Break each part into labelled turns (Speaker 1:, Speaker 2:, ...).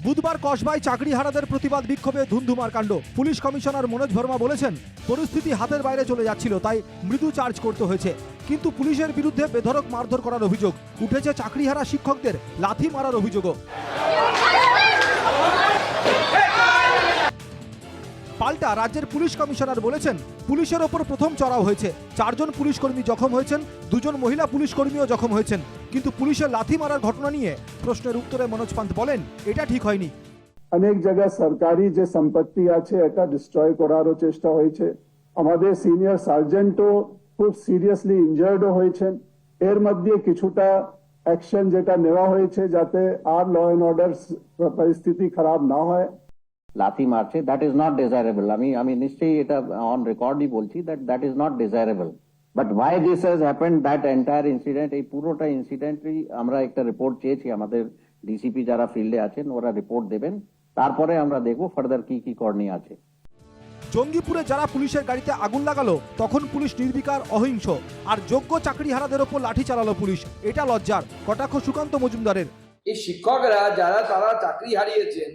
Speaker 1: বুধবার কসবায় চাকরিহারাদের প্রতিবাদ বিক্ষোভে ধুন্ধুমার কাণ্ড। পুলিশ কমিশনার মনোজ ভার্মা বলেছেন, পরিস্থিতি হাতের বাইরে চলে যাচ্ছিল, তাই মৃদু চার্জ করতে হয়েছে। কিন্তু পুলিশের বিরুদ্ধে বেধড়ক মারধর করার অভিযোগ উঠেছে। চাকরিহারা শিক্ষকদের লাথি মারার অভিযোগও। পাল্টা রাজ্যের পুলিশ কমিশনার বলেছেন, পুলিশের ওপর প্রথম চড়াও হয়েছে। 4 জন পুলিশ কর্মী জখম হয়েছেন, 2 জন মহিলা পুলিশ কর্মীও জখম হয়েছেন। কিন্তু পুলিশের লাথি মারার ঘটনা নিয়ে প্রশ্নের উত্তরে মনোজ পান্ত বলেন, এটা ঠিক হয়নি।
Speaker 2: অনেক জায়গায় সরকারি যে সম্পত্তি আছে এটা ডিস্ট্রয় করারও চেষ্টা হয়েছে। আমাদের সিনিয়র সার্জেন্টও খুব সিরিয়াসলি ইনজার্ডও হয়েছেন। এর মধ্যে কিছুটা অ্যাকশন যেটা নেওয়া হয়েছে যাতে আর ল অ্যান্ড অর্ডার পরিস্থিতি খারাপ না হয়।
Speaker 3: লাথি মারছে, দ্যাট ইজ নট ডিজায়ারেবল। আমি নিশ্চয়ই এটা অন রেকর্ডই বলছি that is not desirable. But why this has happened, that entire incident, এই পুরোটা ইনসিডেন্টই আমরা একটা রিপোর্ট চেয়েছি। আমাদের ডিসিপি যারা ফিল্ডে আছেন ওরা রিপোর্ট দেবেন, তারপরে আমরা দেখবো ফার্দার কি করণীয় আছে।
Speaker 1: জঙ্গিপুরে যারা পুলিশের গাড়িতে আগুন লাগালো তখন পুলিশ নির্বিকার, অহিংস, আর যোগ্য চাকরিহারাদের ওপর লাঠি চালালো পুলিশ। এটা লজ্জার, কটাক্ষ সুকান্ত মজুমদারের।
Speaker 4: এই শিক্ষকরা তারা চাকরি হারিয়েছেন,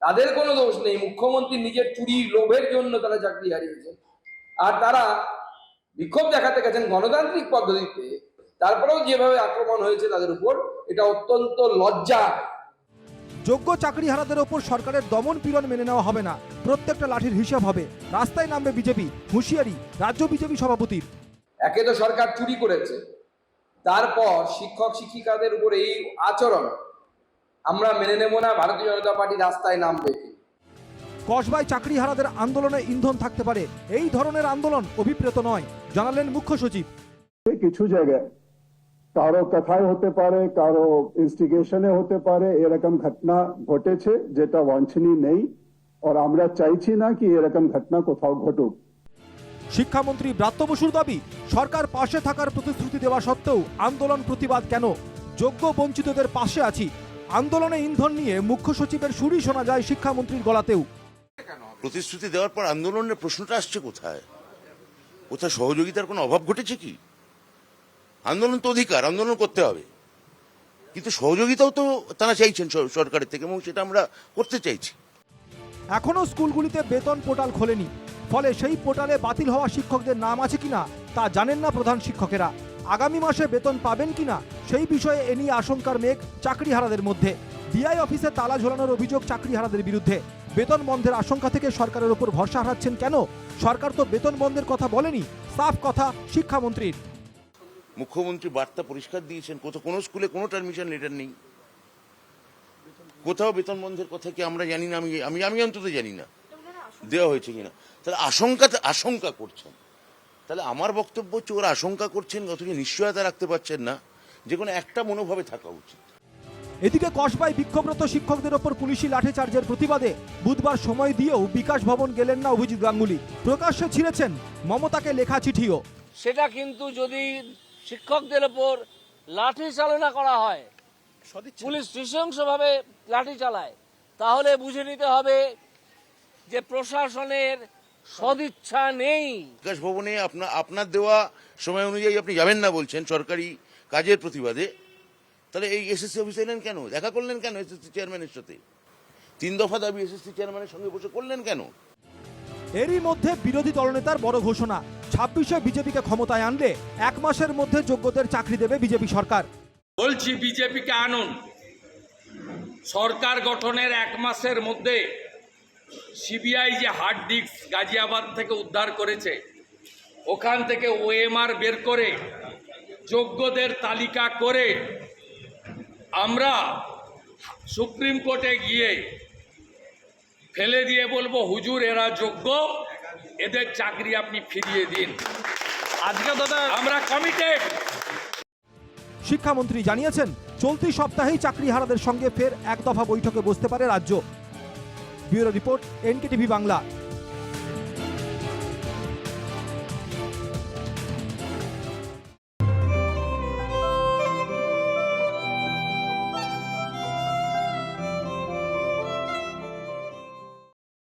Speaker 4: তাদের কোনো দোষ নেই। মুখ্যমন্ত্রী নিজের চুরির লোভের জন্য তারা চাকরি হারিয়েছেন, আর তারা বিক্ষোভ দেখাতে গেছেন গণতান্ত্রিক পদ্ধতিতে। তারপরেও যেভাবে আক্রমণ হয়েছে তাদের উপর, এটা অত্যন্ত লজ্জা।
Speaker 1: যোগ্য চাকরিহারাদের ওপর সরকারের দমন পীড়ন মেনে নেওয়া হবে না। প্রত্যেকটা লাঠির হিসাব হবে। রাস্তায় নামবে বিজেপি, হুঁশিয়ারি রাজ্য বিজেপি সভাপতির।
Speaker 4: একে তো সরকার চুরি করেছে, তারপর শিক্ষক শিক্ষিকাদের উপর এই আচরণ আমরা মেনে নেব না। ভারতীয় জনতা পার্টি রাস্তায় নামবে।
Speaker 1: কসবায় চাকরিহারাদের আন্দোলনে ইন্ধন থাকতে পারে। এই ধরনের আন্দোলন অভিপ্রেত নয়, জানালেন মুখ্য সচিব।
Speaker 2: কিছু জায়গায় কারো কথায় হতে পারে, কারো ইনস্টিগেশনে হতে পারে এরকম ঘটনা ঘটেছে, যেটা বাঞ্ছনীয় নেই। আর আমরা চাইছি না কি এরকম ঘটনা কোথাও ঘটুক।
Speaker 1: শিক্ষামন্ত্রী ব্রাত্য বসুর দাবি, সরকার পাশে থাকার প্রতিশ্রুতি দেওয়া সত্ত্বেও আন্দোলন প্রতিবাদ কেন? যোগ্য বঞ্চিতদের পাশে আছি। আন্দোলনে ইন্ধন নিয়ে মুখ্য সচিবের সুরই শোনা যায় শিক্ষামন্ত্রীর গলাতেও।
Speaker 5: প্রতিশ্রুতি দেওয়ার পর আন্দোলনের প্রশ্নটা আসছে কোথায়? কোথায় সহযোগিতার কোনো অভাব ঘটেছে কি? আন্দোলন তো অধিকার, আন্দোলন করতে হবে, কিন্তু সহযোগিতাও তো তারা চাইছেন সরকারের থেকে, এবং সেটা আমরা করতে চাইছি।
Speaker 1: এখনো স্কুলগুলিতে বেতন পোর্টাল খোলেনি, ফলে সেই পোর্টালে বাতিল হওয়া শিক্ষকদের নাম আছে কিনা তা জানেন না প্রধান শিক্ষকেরা। আগামী মাসে বেতন পাবেন কিনা সেই বিষয়ে এ নিয়ে আশঙ্কার মেঘ চাকরিহারাদের মধ্যে। ডিআই অফিসে তালা ঝোলানোর অভিযোগ চাকরিহারাদের বিরুদ্ধে। বেতন বন্ধের আশঙ্কা থেকে সরকারের উপর ভরসা হারাচ্ছেন কেন? সরকার তো বেতন বন্ধের কথা বলেনি। সাফ কথা শিক্ষামন্ত্রীর।
Speaker 5: মুখ্যমন্ত্রী বার্তা পরিষ্কার দিয়েছেন, কোনো স্কুলে কোনো টারমিশন লেটার নেই, কোথাও বেতন বন্ধের কথা কি আমরা জানি না। আমি অন্তত জানি না দেওয়া হয়েছে কিনা। তাহলে আশঙ্কা করছেন। তাহলে আমার বক্তব্য হচ্ছে, ওরা আশঙ্কা করছেন অথচ নিশ্চয়তা রাখতে পারছেন না, যে কোনো একটা মনোভাবে থাকা উচিত।
Speaker 1: এদিকে কসবায় বিক্ষোভরত শিক্ষকদের ওপর পুলিশি লাঠিচার্জের প্রতিবাদে বুধবার সময় দিয়েও বিকাশ ভবন গেলেন না অভিজিৎ গাঙ্গুলি। প্রকাশ্যে ছিঁড়েছেন মমতাকে লেখা চিঠিও।
Speaker 6: সেটা কিন্তু যদি শিক্ষকদের ওপর লাঠি চালনা করা হয়, পুলিশ নৃশংসভাবে লাঠি চালায়, তাহলে বুঝে নিতে হবে যে প্রশাসনের সদিচ্ছা নেই।
Speaker 5: বিকাশ ভবনে আপনার দেওয়া সময় অনুযায়ী আপনি যাবেন না বলছেন সরকারি কাজের প্রতিবাদে, তাহলে এই এসএসসি অফিসে এলেন কেন? দেখা করলেন কেন এসএসসি চেয়ারম্যানের সাথে? 3 দফা দাবি এসএসসি চেয়ারম্যানের সঙ্গে বসে করলেন কেন?
Speaker 1: এরই মধ্যে বিরোধী দলনেতার বড় ঘোষণা, 26-এ বিজেপিকে ক্ষমতায় আনলে 1 মাসের মধ্যে যোগ্যদের চাকরি দেবে বিজেপি সরকার।
Speaker 7: বলছি, বিজেপিকে আনুন। সরকার গঠনের 1 মাসের মধ্যে সিবিআই যে হার্ড ডিস্ক গাজিয়াবাদ থেকে উদ্ধার করেছে, ওখান থেকে ওএমআর বের করে যোগ্যদের তালিকা করে আমরা সুপ্রিম কোর্টে গিয়ে ফেলে দিয়ে বলবো, হুজুর এরা যোগ্য, এদের চাকরি আপনি ফিরিয়ে দিন। আজকে দাদা আমরা কমিটেড।
Speaker 1: শিক্ষামন্ত্রী জানিয়েছেন, চলতি সপ্তাহেই চাকরিহারাদের সঙ্গে ফের 1 দফা বৈঠকে বসতে পারে রাজ্য। Bureau report, NKTV Bangla.